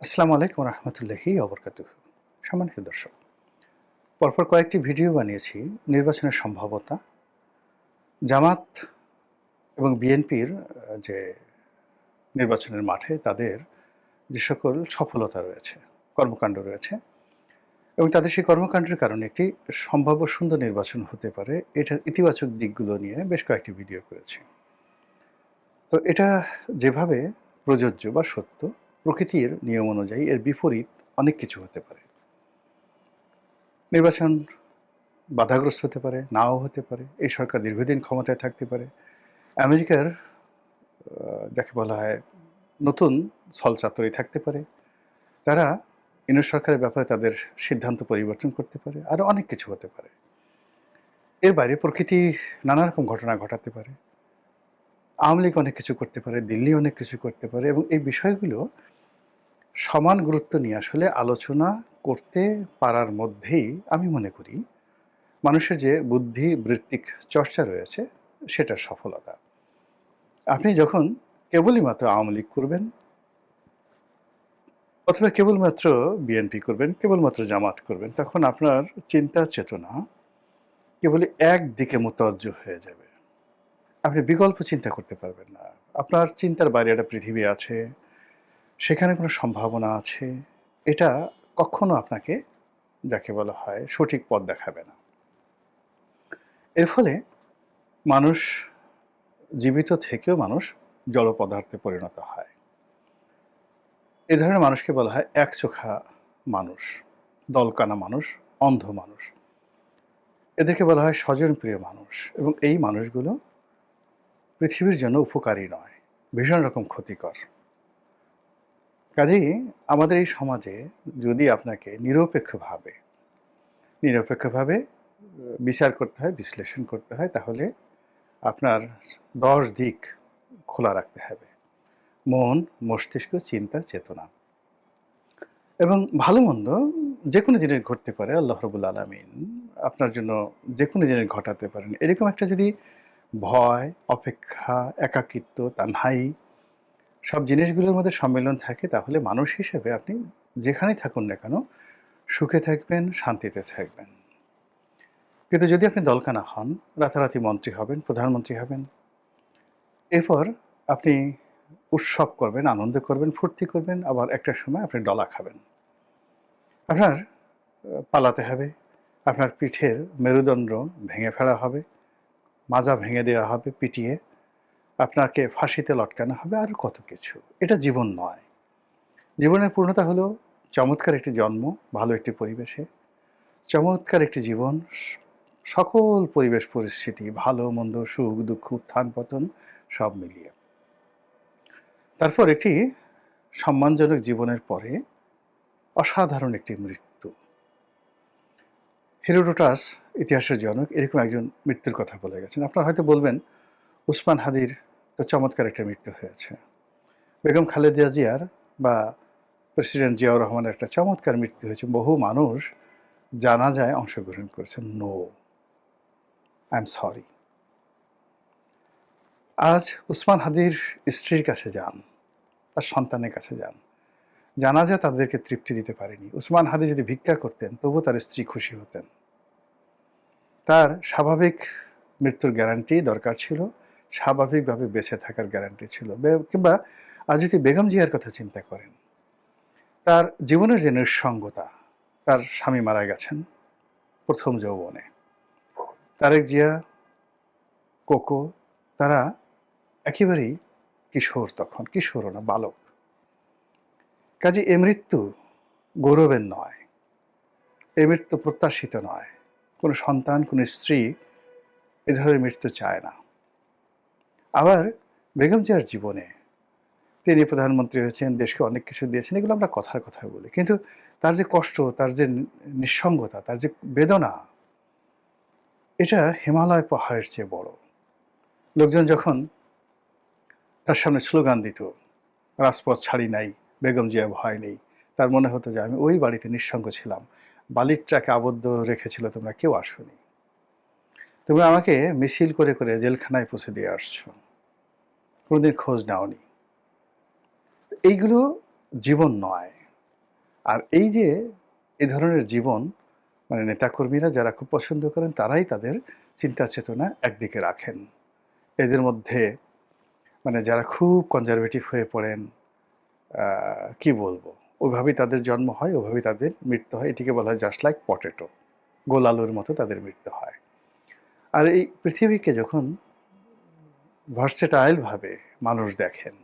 আসসালামু আলাইকুম রহমতুল্লাহি ওবরকাতুহু। সম্মানিত দর্শক, পরপর কয়েকটি ভিডিও বানিয়েছি নির্বাচনের সম্ভাব্যতা, জামাত এবং বিএনপির যে নির্বাচনের মাঠে তাদের যে সকল সফলতা রয়েছে, কর্মকাণ্ড রয়েছে এবং তাদের সেই কর্মকাণ্ডের কারণে একটি সম্ভাব্য সুন্দর নির্বাচন হতে পারে, এটার ইতিবাচক দিকগুলো নিয়ে বেশ কয়েকটি ভিডিও করেছি। তো এটা যেভাবে প্রযোজ্য বা সত্য, প্রকৃতির নিয়ম অনুযায়ী এর বিপরীত অনেক কিছু হতে পারে। নির্বাচন বাধাগ্রস্ত হতে পারে, নাও হতে পারে। এই সরকার দীর্ঘদিন ক্ষমতায় থাকতে পারে। আমেরিকার যাকে বলা হয় নতুন ছলচাতুরি থাকতে পারে। তারা ইউনিট সরকারের ব্যাপারে তাদের সিদ্ধান্ত পরিবর্তন করতে পারে। আরও অনেক কিছু হতে পারে। এর বাইরে প্রকৃতি নানা রকম ঘটনা ঘটাতে পারে। আওয়ামী লীগ অনেক কিছু করতে পারে, দিল্লি অনেক কিছু করতে পারে এবং এই বিষয়গুলো সমান গুরুত্ব নিয়ে আসলে আলোচনা করতে পারার মধ্যেই আমি মনে করি মানুষের যে বুদ্ধিবৃত্তিক চর্চা রয়েছে সেটার সফলতা। আপনি যখন কেবলই মাত্র আওয়ামী লীগ করবেন অথবা কেবলমাত্র বিএনপি করবেন, কেবলমাত্র জামাত করবেন, তখন আপনার চিন্তা চেতনা কেবলই একদিকে মোতাজ্জ হয়ে যাবে। আপনি বিকল্প চিন্তা করতে পারবেন না। আপনার চিন্তার বাইরে একটা পৃথিবী আছে, সেখানে কোনো সম্ভাবনা আছে। এটা কখনো আপনাকে যাকে বলা হয় সঠিক পথ দেখাবে না। এর ফলে মানুষ জীবিত থেকেও মানুষ জড় পদার্থে পরিণত হয়। এ ধরনের মানুষকে বলা হয় একচোখা মানুষ, দলকানা মানুষ, অন্ধ মানুষ। এদেরকে বলা হয় স্বজনপ্রিয় মানুষ এবং এই মানুষগুলো পৃথিবীর জন্য উপকারী নয়, ভীষণ রকম ক্ষতিকর। কাজেই আমাদের এই সমাজে যদি আপনাকে নিরপেক্ষভাবে বিচার করতে হয়, বিশ্লেষণ করতে হয়, তাহলে আপনার ১০ দিক খোলা রাখতে হবে। মন, মস্তিষ্ক, চিন্তা, চেতনা এবং ভালো-মন্দ যেকোনো জিনিস ঘটতে পারে। আল্লাহ রাব্বুল আলামিন আপনার জন্য যেকোনো জিনিস ঘটাতে পারেন। এরকম একটা যদি ভয়, অপেক্ষা, একাকিত্ব, তানহাই সব জিনিসগুলোর মধ্যে সম্মিলন থাকে, তাহলে মানুষ হিসেবে আপনি যেখানেই থাকুন না কেন সুখে থাকবেন, শান্তিতে থাকবেন। কিন্তু যদি আপনি দলকানা হন, রাতারাতি মন্ত্রী হবেন, প্রধানমন্ত্রী হবেন, এরপর আপনি উৎসব করবেন, আনন্দ করবেন, ফুর্তি করবেন, আবার একটা সময় আপনি ডলা খাবেন। আপনার পালাতে হবে, আপনার পিঠের মেরুদণ্ড ভেঙে ফেলা হবে, মাজা ভেঙে দেওয়া হবে পিটিয়ে, আপনাকে ফাঁসিতে লটকানো হবে, আরও কত কিছু। এটা জীবন নয়। জীবনের পূর্ণতা হলো চমৎকার একটি জন্ম, ভালো একটি পরিবেশে, চমৎকার একটি জীবন, সকল পরিবেশ পরিস্থিতি, ভালো মন্দ, সুখ দুঃখ, উত্থান পতন সব মিলিয়ে। তারপর একটি সম্মানজনক জীবনের পরে অসাধারণ একটি মৃত্যু। হেরোডোটাস ইতিহাসের জনক এরকম একজন মৃত্যুর কথা বলে গেছেন। আপনারা হয়তো বলবেন, উসমান হাদির তো চমৎকার একটা মৃত্যু হয়েছে। বেগম খালেদা জিয়ার বা প্রেসিডেন্ট জিয়াউর রহমানের একটা চমৎকার মৃত্যু হয়েছে। বহু মানুষ জানাজায় অংশগ্রহণ করেছেন। No, I am sorry. আজ উসমান হাদির স্ত্রীর কাছে যান, তার সন্তানের কাছে যান। জানাজা তাদেরকে তৃপ্তি দিতে পারেনি। উসমান হাদি যদি ভিক্ষা করতেন, তবুও তার স্ত্রী খুশি হতেন। তার স্বাভাবিক মৃত্যুর গ্যারান্টি দরকার ছিল, স্বাভাবিকভাবে বেঁচে থাকার গ্যারান্টি ছিল। কিংবা আজ যদি বেগম জিয়ার কথা চিন্তা করেন, তার জীবনের যে নিঃসঙ্গতা, তার স্বামী মারা গেছেন প্রথম যৌবনে। তারেক জিয়া, কোকো, তারা একেবারেই কিশোর, তখন কিশোরও না, বালক। কাজে এ মৃত্যু গৌরবের নয়, এ মৃত্যু প্রত্যাশিত নয়। কোনো সন্তান, কোনো স্ত্রী এ ধরনের মৃত্যু চায় না। আবার বেগম জিয়ার জীবনে তিনি প্রধানমন্ত্রী হয়েছেন, দেশকে অনেক কিছু দিয়েছেন, এগুলো আমরা কথার কথা বলি। কিন্তু তার যে কষ্ট, তার যে নিঃসঙ্গতা, তার যে বেদনা, এটা হিমালয় পাহাড়ের চেয়ে বড়। লোকজন যখন তার সামনে স্লোগান দিত, রাজপথ ছাড়ি নাই, বেগম জিয়া ভয় নেই, তার মনে হতো যে আমি ওই বাড়িতে নিঃসঙ্গ ছিলাম, বালির ট্রাকে আবদ্ধ রেখেছিল, তোমরা কেউ আসোনি, তুমি আমাকে মিছিল করে করে জেলখানায় পৌঁছে দিয়ে আসছো, কোনোদিন খোঁজ নাওনি। এইগুলো জীবন নয়। আর এই যে এই ধরনের জীবন মানে নেতাকর্মীরা যারা খুব পছন্দ করেন তারাই তাদের চিন্তা চেতনা একদিকে রাখেন। এদের মধ্যে মানে যারা খুব কনজারভেটিভ হয়ে পড়েন, কি বলবো? ওইভাবেই তাদের জন্ম হয়, ওইভাবেই তাদের মৃত্যু হয়। এটিকে বলা হয় জাস্ট লাইক পটেটো। গোল আলুর মতো তাদের মৃত্যু হয়। আর এই পৃথিবীকে যখন ভার্সেটাইল ভাবে মানুষ দেখেন,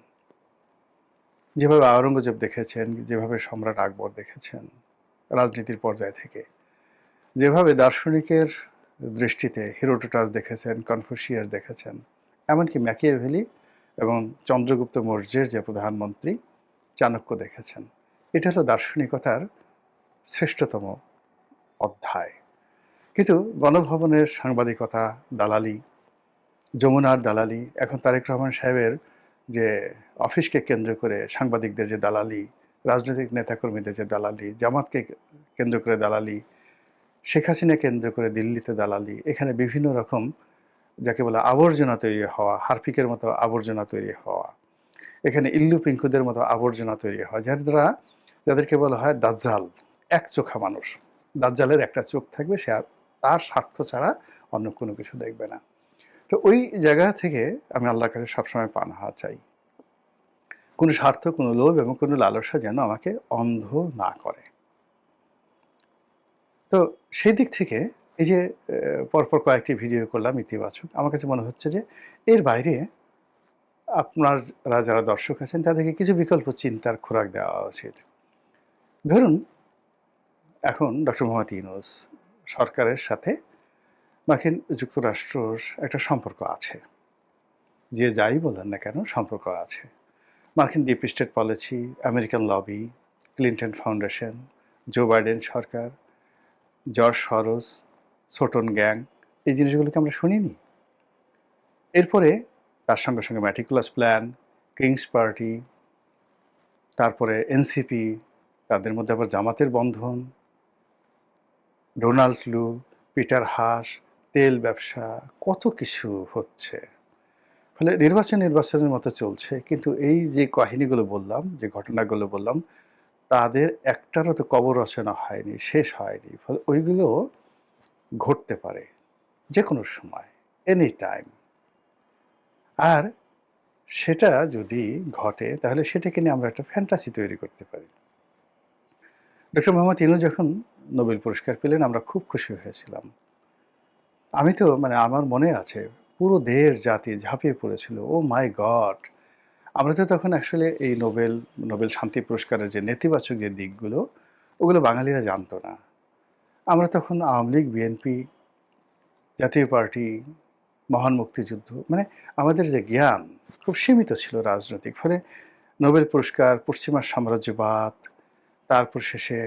যেভাবে আওরঙ্গজেব দেখেছেন, যেভাবে সম্রাট আকবর দেখেছেন রাজনীতির পর্যায় থেকে, যেভাবে দার্শনিকের দৃষ্টিতে হেরোডোটাস দেখেছেন, কনফুসিয়াস দেখেছেন, এমনকি ম্যাকিয়াভেলি এবং চন্দ্রগুপ্ত মৌর্যের যে প্রধানমন্ত্রী চাণক্য দেখেছেন। এটা হলো দার্শনিকতার শ্রেষ্ঠতম অধ্যায়। কিন্তু গণভবনের সাংবাদিকতা, দালালি, যমুনার দালালি, এখন তারেক রহমান সাহেবের যে অফিসকে কেন্দ্র করে সাংবাদিকদের যে দালালি, রাজনৈতিক নেতাকর্মীদের যে দালালি, জামাতকে কেন্দ্র করে দালালি, শেখ হাসিনা কেন্দ্র করে দিল্লিতে দালালি, এখানে বিভিন্ন রকম যাকে বলে আবর্জনা তৈরি হওয়া, হারপিকের মতো আবর্জনা তৈরি হওয়া, এখানে ইল্লু পিঙ্কুদের মতো আবর্জনা তৈরি হয়, যাদেরকে বলা হয় দাজ্জাল, এক চোখা মানুষ। দাজ্জালের একটা চোখ থাকবে, সে আর তার স্বার্থ ছাড়া অন্য কোনো কিছু দেখবে না। তো ওই জায়গা থেকে আমি আল্লাহর কাছে সবসময় পানাহা চাই, কোনো স্বার্থ, কোনো লোভ এবং কোনো লালসা যেন আমাকে অন্ধ না করে। তো সেই দিক থেকে এই যে পরপর কয়েকটি ভিডিও করলাম ইতিবাচক, আমার কাছে মনে হচ্ছে যে এর বাইরে আপনারা যারা দর্শক আছেন তাদেরকে কিছু বিকল্প চিন্তার খোরাক দেওয়া উচিত। ধরুন এখন ডক্টর মোহাম্মদ ইউনূস সরকারের সাথে মার্কিন যুক্তরাষ্ট্রর একটা সম্পর্ক আছে, যে যাই বলেন না কেন সম্পর্ক আছে। মার্কিন deep state policy, American lobby, Clinton foundation, Joe Biden সরকার, জর্জ সরোজ, সোটন গ্যাং, এই জিনিসগুলোকে আমরা শুনিনি? এরপরে তার সঙ্গে সঙ্গে ম্যাটিকুলাস প্ল্যান, কিংস পার্টি, তারপরে এনসিপি, তাদের মধ্যে আবার জামাতের বন্ধন, ডোনাল্ড লু, পিটার হাস, তেল ব্যবসা, কত কিছু হচ্ছে। ফলে নির্বাচনের মতো চলছে, কিন্তু এই যে কাহিনীগুলো বললাম, যে ঘটনাগুলো বললাম, তাদের একটারও তো কবর রচনা হয়নি, শেষ হয়নি। ফলে ওইগুলো ঘটতে পারে যে কোনো সময়, এনি টাইম। আর সেটা যদি ঘটে তাহলে সেটাকে নিয়ে আমরা একটা ফ্যান্টাসি তৈরি করতে পারি। ডক্টর মোহাম্মদ ইউনূস যখন নোবেল পুরস্কার পেলেন আমরা খুব খুশি হয়েছিলাম। আমি তো মানে আমার মনে আছে পুরো দেশ জাতি ঝাঁপিয়ে পড়েছিল, ও মাই গড! আমরা তো তখন আসলে এই নোবেল শান্তি পুরস্কারের যে নেতিবাচক যে দিকগুলো, ওগুলো বাঙালিরা জানতো না। আমরা তখন আওয়ামী লীগ, বিএনপি, জাতীয় পার্টি, মহান মুক্তিযুদ্ধ, মানে আমাদের যে জ্ঞান খুব সীমিত ছিল রাজনৈতিক। ফলে নোবেল পুরস্কার, পশ্চিমা সাম্রাজ্যবাদ, তারপর শেষে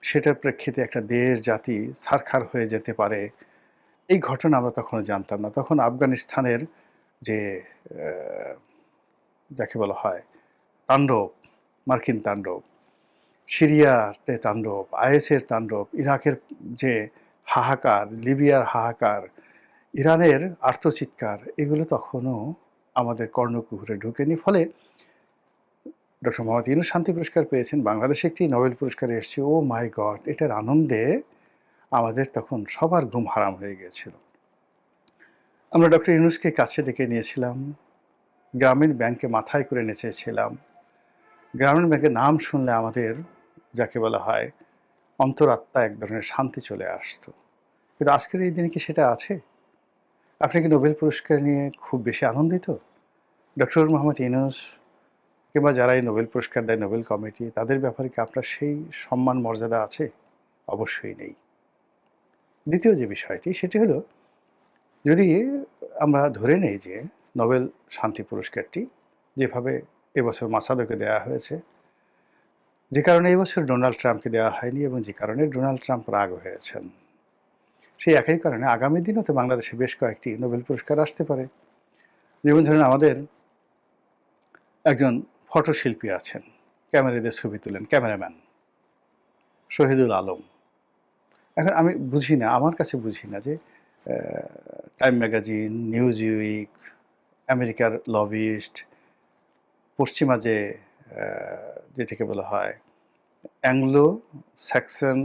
সেটার প্রেক্ষিতে একটা দেশ জাতি ছারখার হয়ে যেতে পারে, এই ঘটনা আমরা তখনও জানতাম না। তখন আফগানিস্তানের যে যাকে বলা হয় তাণ্ডব, মার্কিন তাণ্ডব, সিরিয়াতে তাণ্ডব, আইএসের তাণ্ডব, ইরাকের যে হাহাকার, লিবিয়ার হাহাকার, ইরানের আর্তচিৎকার, এগুলো তখনও আমাদের কর্ণকুহরে ঢুকেনি। ফলে ডক্টর মোহাম্মদ ইউনূস শান্তি পুরস্কার পেয়েছেন, বাংলাদেশে একটি নোবেল পুরস্কার এসেছে, ও মাই গড! এটার আনন্দে আমাদের তখন সবার ঘুম হারাম হয়ে গিয়েছিল। আমরা ডক্টর ইউনূসকে কাছে ডেকে নিয়েছিলাম, গ্রামীণ ব্যাংকে মাথায় করে নেচেছিলাম। গ্রামীণ ব্যাংকের নাম শুনলে আমাদের যাকে বলা হয় অন্তরাত্মায় এক ধরনের শান্তি চলে আসতো। কিন্তু আজকের এই দিনে কি সেটা আছে? আপনি কি নোবেল পুরস্কার নিয়ে খুব বেশি আনন্দিত? ডক্টর মোহাম্মদ ইউনূস কিংবা যারা এই নোবেল পুরস্কার দেয়, নোবেল কমিটি, তাদের ব্যাপারে কি আপনার সেই সম্মান মর্যাদা আছে? অবশ্যই নেই। দ্বিতীয় যে বিষয়টি সেটি হলো, যদি আমরা ধরে নেই যে নোবেল শান্তি পুরস্কারটি যেভাবে এবছর মাসাদোকে দেওয়া হয়েছে, যে কারণে এবছর ডোনাল্ড ট্রাম্পকে দেওয়া হয়নি এবং যে কারণে ডোনাল্ড ট্রাম্প রাগ হয়েছেন, সেই একই কারণে আগামী দিনেও তো বাংলাদেশে বেশ কয়েকটি নোবেল পুরস্কার আসতে পারে। যেমন ধরুন আমাদের একজন ফটোশিল্পী আছেন, ক্যামেরা দিয়ে ছবি তোলেন, ক্যামেরাম্যান শহীদুল আলম। এখন আমি বুঝি না, আমার কাছে বুঝি না যে টাইম ম্যাগাজিন, নিউজ উইক, আমেরিকার লবিস্ট, পশ্চিমা যে যেটাকে বলা হয় অ্যাংলো স্যাক্সন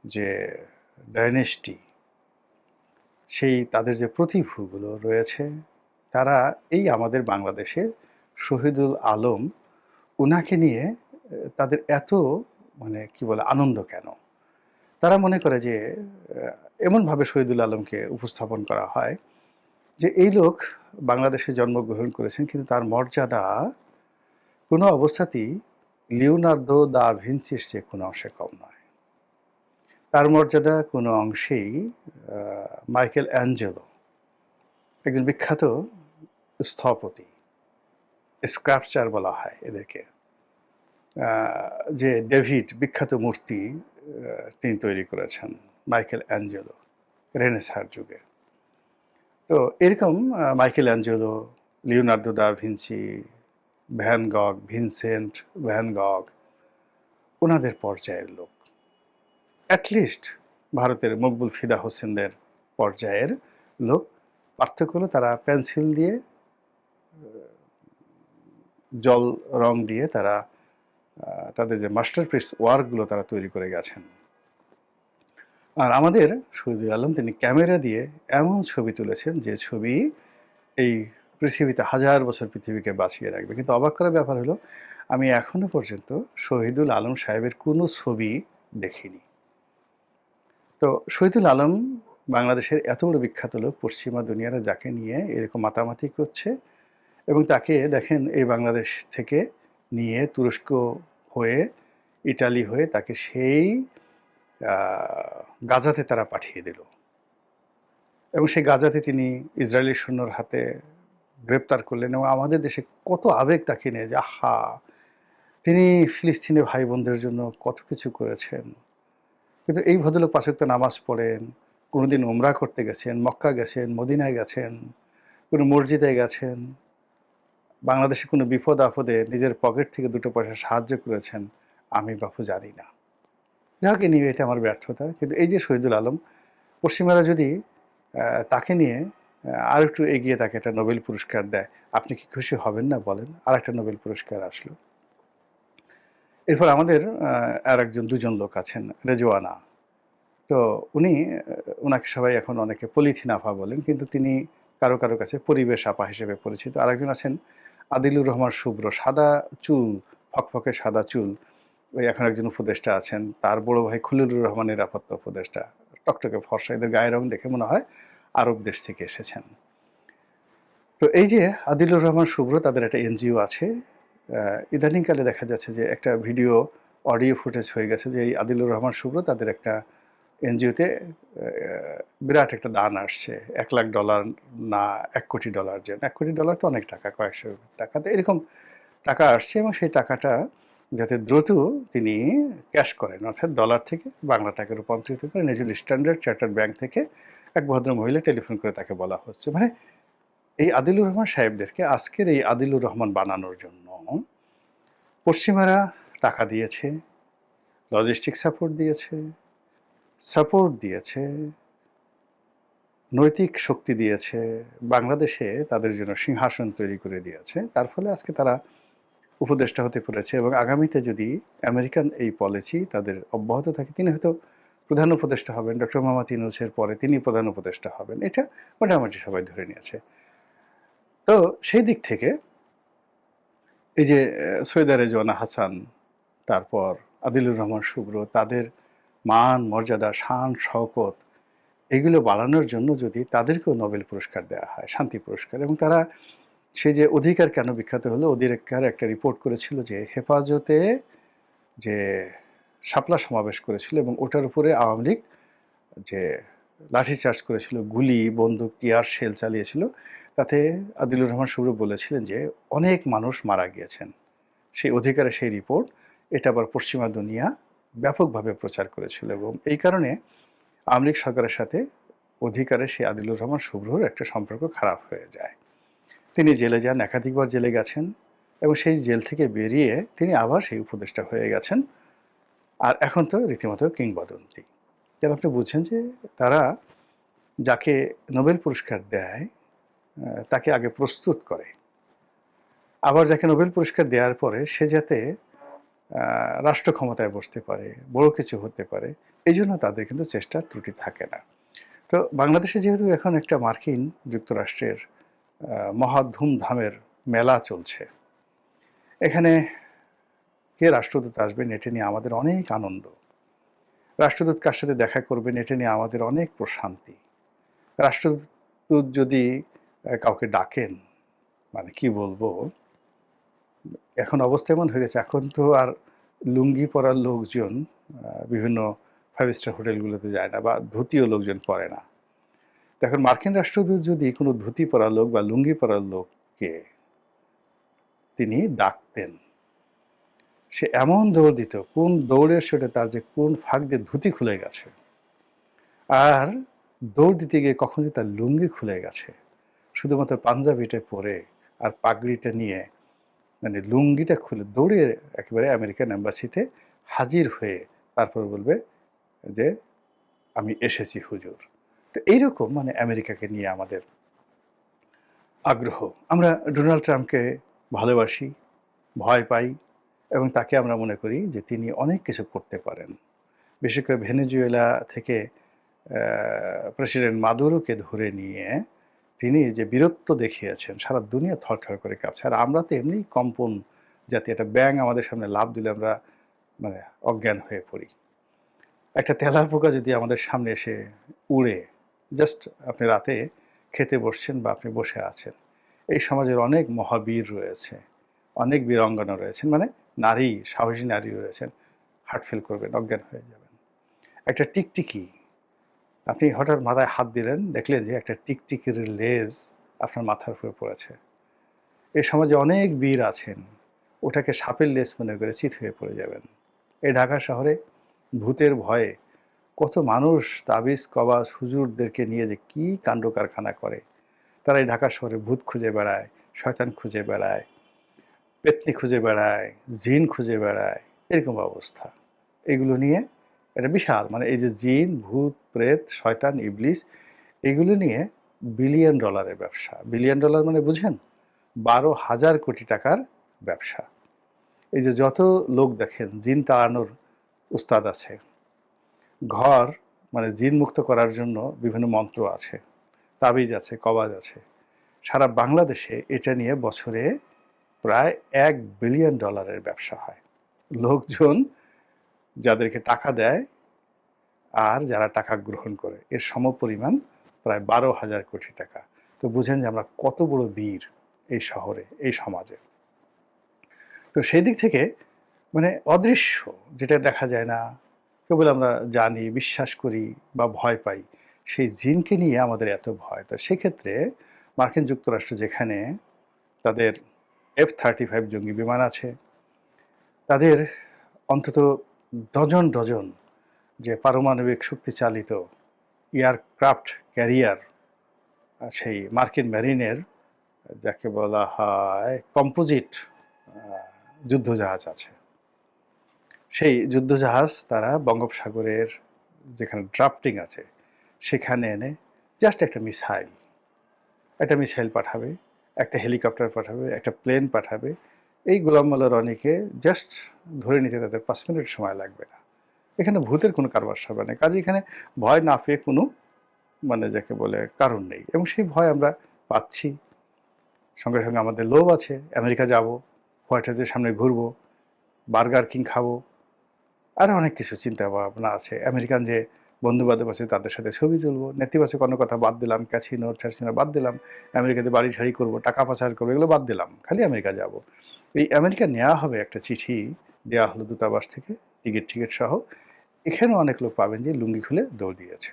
যে ডাইনেস্টি, সেই তাদের যে প্রতিভূগুলো রয়েছে, তারা এই আমাদের বাংলাদেশের শহীদুল আলম, উনাকে নিয়ে তাদের এত মানে কি বলে আনন্দ কেন? তারা মনে করে যে এমনভাবে শহীদুল আলমকে উপস্থাপন করা হয় যে এই লোক বাংলাদেশে জন্মগ্রহণ করেছেন, কিন্তু তার মর্যাদা কোনো অবস্থাতেই লিওনার্দো দা ভিঞ্চির চেয়ে কোনো অংশে কম নয়। তার মর্যাদা কোনো অংশেই মাইকেল অ্যাঞ্জেলো, একজন বিখ্যাত স্থপতি, স্ক্রাপচার বলা হয় এদেরকে, যে ডেভিড বিখ্যাত মূর্তি তিনি তৈরি করেছেন, মাইকেল অ্যাঞ্জেলো, রেনেসাঁর যুগে। তো এরকম Michelangelo, Leonardo da Vinci, Van Gogh, Vincent van Gogh, ওনাদের পর্যায়ের লোক, অ্যাটলিস্ট ভারতের মকবুল ফিদা হোসেনদের পর্যায়ের লোক। পার্থক্য হলো তারা পেন্সিল দিয়ে, জল রং দিয়ে তারা তাদের যে মাস্টারপিস ওয়ার্কগুলো তারা তৈরি করে গেছেন। আর আমাদের শহীদুল আলম তিনি ক্যামেরা দিয়ে এমন ছবি তুলেছেন যে ছবি এই পৃথিবীতে হাজার বছর পৃথিবীকে বাঁচিয়ে রাখবে। কিন্তু অবাক করার ব্যাপার হলো, আমি এখনো পর্যন্ত শহীদুল আলম সাহেবের কোনো ছবি দেখিনি। তো শহীদুল আলম বাংলাদেশের এত বড় বিখ্যাত লোক, পশ্চিমা দুনিয়ারা যাকে নিয়ে এরকম মাতামাতি করছে, এবং তাকে দেখেন এই বাংলাদেশ থেকে নিয়ে তুরস্ক হয়ে, ইটালি হয়ে তাকে সেই গাজাতে তারা পাঠিয়ে দিল, এবং সেই গাজাতে তিনি ইসরায়েলি সৈন্যর হাতে গ্রেপ্তার করলেন। এবং আমাদের দেশে কত আবেগ তাকে নিয়ে, যে আহা, তিনি ফিলিস্তিনে ভাই বোনদের জন্য কত কিছু করেছেন। কিন্তু এই ভদ্রলোক ৫ ওয়াক্ত নামাজ পড়েন, কোনোদিন উমরা করতে গেছেন, মক্কা গেছেন, মদিনায় গেছেন, কোনো মসজিদে গেছেন, বাংলাদেশে কোনো বিপদ আপদে নিজের পকেট থেকে ২ পয়সা সাহায্য করেছেন, আমি বাপু জানি না। যাকে নিয়ে এটা আমার ব্যর্থতা। কিন্তু এই যে শহীদুল আলম, পশ্চিমারা যদি তাকে নিয়ে আর একটু এগিয়ে তাকে একটা নোবেল পুরস্কার দেয়, আপনি কি খুশি হবেন না বলেন? আর একটা নোবেল পুরস্কার আসলো। এরপর আমাদের আর একজন, দুজন লোক আছেন, রেজওয়ানা। তো উনি, উনাকে সবাই এখন অনেকে পলিথিন আফা বলেন, কিন্তু তিনি কারো কারো কাছে পরিবেশ আপা হিসেবে পরিচিত। আরেকজন আছেন আদিলুর রহমান শুভ্র, সাদা চুল, ফকফকে সাদা চুল। ওই এখন একজন উপদেষ্টা আছেন, তার বড় ভাই খলিলুর রহমান নিরাপত্তা উপদেষ্টা, টকটকে ফর্সা, এদের গায়ের রং দেখে মনে হয় আরব দেশ থেকে এসেছেন। তো এই যে আদিলুর রহমান শুভ্র, তাদের একটা এনজিও আছে। ইদানিংকালে দেখা যাচ্ছে যে একটা ভিডিও অডিও ফুটেজ হয়ে গেছে যে এই আদিলুর রহমান শুভ্র তাদের একটা এনজিওতে বিরাট একটা দান আসছে, $1,00,000 না $1,00,00,000, যে $1,00,00,000 তো অনেক টাকা, কয়েকশো টাকা, তো এরকম টাকা আসছে, এবং সেই টাকাটা যাতে দ্রুত তিনি ক্যাশ করেন, অর্থাৎ ডলার থেকে বাংলা টাকায় রূপান্তরিত করে, নিজের স্ট্যান্ডার্ড চার্টার্ড ব্যাংক থেকে এক ভদ্র মহিলা টেলিফোন করে তাকে বলা হচ্ছে। মানে এই আদিলুর রহমান সাহেবদেরকে আজকের এই আদিলুর রহমান বানানোর জন্য পশ্চিমারা টাকা দিয়েছে, লজিস্টিক সাপোর্ট দিয়েছে, নৈতিক শক্তি দিয়েছে, বাংলাদেশে তাদের জন্য সিংহাসন তৈরি করে দিয়েছে। তার ফলে আজকে তারা উপদেষ্টা হতে পেরেছে, এবং আগামীতে যদি আমেরিকান এই পলিসি তাদের অব্যাহত থাকে, তিনি হয়তো প্রধান উপদেষ্টা হবেন। ডক্টর মোহাম্মদ ইউনূসের পরে তিনি প্রধান উপদেষ্টা হবেন, এটা মোটামুটি সবাই ধরে নিয়েছে। তো সেই দিক থেকে এই যে সৈয়দা রেজওয়ানা হাসান, তারপর আদিলুর রহমান শুভ্র, তাদের মান মর্যাদা, শান শওকত, এগুলো বাড়ানোর জন্য যদি তাদেরকেও নোবেল পুরস্কার দেওয়া হয়, শান্তি পুরস্কার, এবং তারা সেই যে অধিকার কেন বিখ্যাত হলো, অধিকার একটা রিপোর্ট করেছিল যে হেফাজতে যে শাপলা সমাবেশ করেছিল, এবং ওটার উপরে আওয়ামী লীগ যে লাঠিচার্জ করেছিল, গুলি, বন্দুক, টিয়ার শেল চালিয়েছিল, তাতে আদিলুর রহমান শুভ্র বলেছিলেন যে অনেক মানুষ মারা গিয়েছেন। সেই অধিকারের সেই রিপোর্ট, এটা আবার পশ্চিমা দুনিয়া ব্যাপকভাবে প্রচার করেছিল, এবং এই কারণে আওয়ামী লীগ সরকারের সাথে অধিকারের সেই আদিলুর রহমান শুভ্রর একটা সম্পর্ক খারাপ হয়ে যায়। তিনি জেলে যান, একাধিকবার জেলে গেছেন, এবং সেই জেল থেকে বেরিয়ে তিনি আবার সেই উপদেষ্টা হয়ে গেছেন। আর এখন তো রীতিমতো কিংবদন্তি। কেন আপনি বুঝছেন যে তারা যাকে নোবেল পুরস্কার দেয় তাকে আগে প্রস্তুত করে, আবার যাকে নোবেল পুরস্কার দেওয়ার পরে সে যাতে রাষ্ট্র ক্ষমতায় বসতে পারে, বড় কিছু হতে পারে। এইজন্য তাদের কিন্তু চেষ্টার ত্রুটি থাকে না। তো বাংলাদেশে যেহেতু এখন একটা মার্কিন যুক্তরাষ্ট্রের মহা ধুমধামের মেলা চলছে, এখানে কে রাষ্ট্রদূত আসবেন এটা নিয়ে আমাদের অনেক আনন্দ। রাষ্ট্রদূত কার সাথে দেখা করবেন এটা নিয়ে আমাদের অনেক প্রশান্তি। রাষ্ট্রদূত যদি কাউকে ডাকেন, মানে কি বলবো, এখন অবস্থা এমন হয়ে গেছে, এখন তো আর লুঙ্গি পরার লোকজন বিভিন্ন 5 স্টার হোটেলগুলোতে যায় না, বা ধুতিও লোকজন পরে না। তো এখন মার্কিন রাষ্ট্রদূত যদি কোনো ধুতি পরা লোক বা লুঙ্গি পরা লোককে তিনি ডাকতেন, সে এমন দৌড় দিত, কোন দৌড়ের সাথে তার যে কোন ফাঁক দিয়ে ধুতি খুলে গেছে, আর দৌড় দিতে গিয়ে কখন যে তার লুঙ্গি খুলে গেছে, শুধুমাত্র পাঞ্জাবিটা পরে আর পাগড়িটা নিয়ে, মানে লুঙ্গিটা খুলে দৌড়ে একেবারে আমেরিকান এম্বাসিতে হাজির হয়ে তারপর বলবে যে আমি এসেছি হুজুর। তো এইরকম মানে আমেরিকাকে নিয়ে আমাদের আগ্রহ। আমরা ডোনাল্ড ট্রাম্পকে ভালোবাসি, ভয় পাই, এবং তাকে আমরা মনে করি যে তিনি অনেক কিছু করতে পারেন। বিশেষ করে ভেনেজুয়েলা থেকে প্রেসিডেন্ট মাদুরোকে ধরে নিয়ে তিনি যে বীরত্ব দেখিয়েছেন, সারা দুনিয়া থরথর করে কাঁপছে। আর আমরা তো এমনি কম্পন জাতি, একটা ব্যাঙ আমাদের সামনে লাফ দিলে আমরা মানে অজ্ঞান হয়ে পড়ি। একটা তেলাপোকা যদি আমাদের সামনে এসে উড়ে, জাস্ট আপনি রাতে খেতে বসছেন বা আপনি বসে আছেন, এই সমাজের অনেক মহাবীর রয়েছে, অনেক বীরাঙ্গনা রয়েছেন, মানে নারী, সাহসী নারী রয়েছেন, হার্ট ফেল করবেন, অজ্ঞান হয়ে যাবেন। একটা টিকটিকি, আপনি হঠাৎ মাথায় হাত দিলেন, দেখলেন যে একটা টিকটিকির লেজ আপনার মাথার উপরে পড়েছে। এই সমাজে অনেক বীর আছেন, ওটাকে সাপের লেজ মনে করে চিত হয়ে পড়ে যাবেন। এই ঢাকা শহরে ভূতের ভয়ে কত মানুষ তাবিজ কবাজ হুজুরদেরকে নিয়ে যে কি কাণ্ড কারখানা করে। তারা এই ঢাকা শহরে ভূত খুঁজে বেড়ায়, শয়তান খুঁজে বেড়ায়, পেত্নী খুঁজে বেড়ায়, জিন খুঁজে বেড়ায়, এরকম অবস্থা। এগুলো নিয়ে এটা বিশাল, মানে এই যে জিন, ভূত, প্রেত, শয়তান, ইবলিস, এগুলো নিয়ে বিলিয়ন ডলারের ব্যবসা। বিলিয়ন ডলার মানে বুঝেন, 12,000 কোটি টাকার ব্যবসা। এই যে যত লোক দেখেন জিন তাড়ানোর উস্তাদ আছে, ঘর মানে জিন মুক্ত করার জন্য বিভিন্ন মন্ত্র আছে, তাবিজ আছে, কবাজ আছে। সারা বাংলাদেশে এটা নিয়ে বছরে প্রায় $1 বিলিয়ন ব্যবসা হয়। লোকজন যাদেরকে টাকা দেয় আর যারা টাকা গ্রহণ করে, এর সমপরিমাণ প্রায় 12,000 কোটি টাকা। তো বুঝেন যে আমরা কত বড় বীর এই শহরে, এই সমাজে। তো সেই দিক থেকে মানে অদৃশ্য, যেটা দেখা যায় না, কেবল আমরা জানি, বিশ্বাস করি বা ভয় পাই, সেই জিনকে নিয়ে আমাদের এত ভয়। তো সেক্ষেত্রে মার্কিন যুক্তরাষ্ট্র যেখানে তাদের F-35 জঙ্গি বিমান আছে, তাদের অন্তত ডজন ডজন যে পারমাণবিক শক্তি চালিত এয়ারক্রাফট ক্যারিয়ার, সেই মার্কিন মেরিনের যাকে বলা হয় কম্পোজিট যুদ্ধজাহাজ আছে, সেই যুদ্ধজাহাজ তারা বঙ্গোপসাগরের যেখানে ড্রাফটিং আছে সেখানে এনে জাস্ট একটা মিসাইল পাঠাবে, একটা হেলিকপ্টার পাঠাবে, একটা প্লেন পাঠাবে। এই গোলাম মোল্লা রনিকে জাস্ট ধরে নিতে তাদের 5 মিনিট সময় লাগবে না। এখানে ভূতের কোনো কারবার হবে না, কাজে এখানে ভয় না পেয়ে কোনো মানে যাকে বলে কারণ নেই, এবং সেই ভয় আমরা পাচ্ছি। সঙ্গে সঙ্গে আমাদের লোভ আছে, আমেরিকা যাব, হোয়াইট হাউসের সামনে ঘুরবো, বার্গার কিং খাবো, আরও অনেক কিছু চিন্তা ভাবনা আছে। আমেরিকান যে বন্ধু বান্ধব আছে তাদের সাথে ছবি তুলবো, নেতিবাচক অন্য কথা বাদ দিলাম, ক্যাসিনো ঠ্যাসিনো বাদ দিলাম, আমেরিকাতে বাড়ি ঠাড়ি করবো, টাকা পাচার করবো, এগুলো বাদ দিলাম, খালি আমেরিকা যাব। এই আমেরিকা নেওয়া হবে, একটা চিঠি দেওয়া হলো দূতাবাস থেকে, টিকিট সহ। এখানেও অনেক লোক পাবেন যে লুঙ্গি খুলে দৌড় দিয়েছে।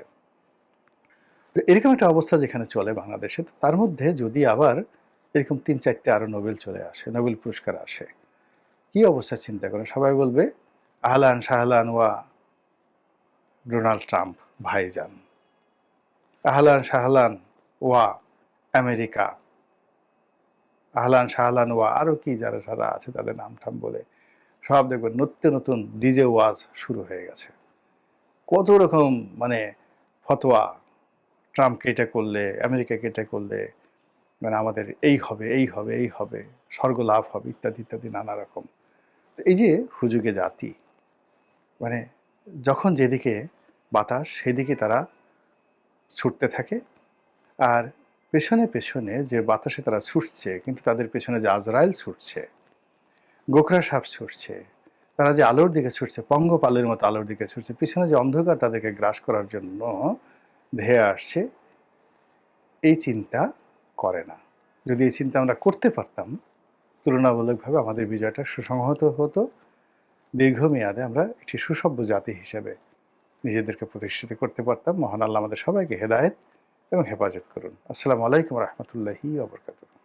তো এরকম একটা অবস্থা যেখানে চলে বাংলাদেশে, তো তার মধ্যে যদি আবার এরকম 3-4টে আরো নোবেল চলে আসে, নোবেল পুরস্কার আসে, কি অবস্থা চিন্তা করেন। সবাই বলবে আহলান শাহলান ওয়া ডোনাল্ড ট্রাম্প ভাইজান, আহলান শাহলান ওয়া আমেরিকা, আহলান শাহলান ওয়া আরো কি যারা যারা আছে তাদের নাম টাম বলে সব দেখবেন নতুন নতুন ডিজে ওয়াজ শুরু হয়ে গেছে। কত রকম মানে ফতোয়া, ট্রাম্পকে এটা করলে, আমেরিকাকে এটা করলে মানে আমাদের এই হবে, এই হবে, এই হবে, স্বর্গ লাভ হবে, ইত্যাদি ইত্যাদি নানা রকম। এই যে হুজুগে জাতি, মানে যখন যেদিকে বাতাস সেদিকে তারা ছুটতে থাকে, আর পেছনে পেছনে যে বাতাসে তারা ছুটছে কিন্তু তাদের পেছনে যে আজরাইল ছুটছে, গোখরা সাপ ছুটছে, তারা যে আলোর দিকে ছুটছে, পঙ্গপালের মতো আলোর দিকে ছুটছে, পিছনে যে অন্ধকার তাদেরকে গ্রাস করার জন্য ধেয়ে আসছে, এই চিন্তা করে না। যদি এই চিন্তা আমরা করতে পারতাম, তুলনামূলকভাবে আমাদের বিজয়টা সুসংহত হতো। দীর্ঘমেয়াদে আমরা একটি সুসভ্য জাতি হিসেবে নিজেদেরকে প্রতিষ্ঠিত করতে পারতাম। মহান আল্লাহ আমাদের সবাইকে হেদায়েত এবং হেফাজত করুন। আসসালামু আলাইকুম রহমতুল্লাহি ওয়া বারাকাতুহু।